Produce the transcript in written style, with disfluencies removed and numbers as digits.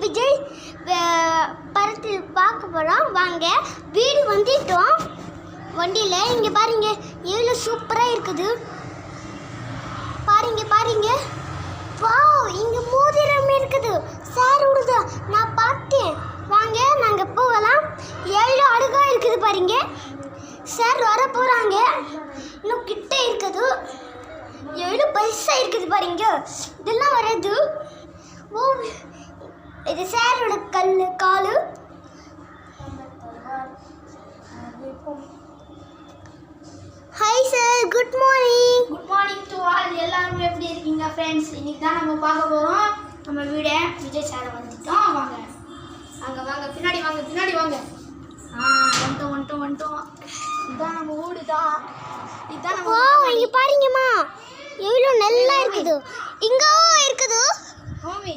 விஜய் படத்தில் பார்க்க போகிறோம். வாங்க, வீடு வந்துட்டோம் வண்டியில். இங்கே பாருங்க, எவ்வளோ சூப்பராக இருக்குது பாருங்க பாருங்க. வாவ், இங்கே மோதிரம் இருக்குது. சார் விடுதா, நான் பார்த்தேன். வாங்க, நாங்கள் போகலாம். எவ்வளோ அழகாக இருக்குது பாருங்க. சார் வர போகிறாங்க. இன்னும் கிட்ட இருக்குது. எவ்வளோ பைசா இருக்குது பாருங்க. இதெல்லாம் வர்றது. ஓ, இது சாரோட காலு. Hi sir, good morning. Good morning to all. எல்லாரும் எப்படி இருக்கீங்க ஃப்ரெண்ட்ஸ்? இன்னைக்கு தான் நம்ம பார்க்க போகிறோம் நம்ம வீடை. விஜய் சாரை வந்துட்டோம். வாங்க அங்கே வாங்க, பின்னாடி வாங்க, பின்னாடி வாங்க. வந்துட்டோம். இதுதான் நம்ம வீடு தான். இதுதான் நம்ம. ஓ, இங்கே பாருங்கம்மா, எவ்வளோ நல்லா இருக்குது. இங்கே இருக்குது. ஹோமி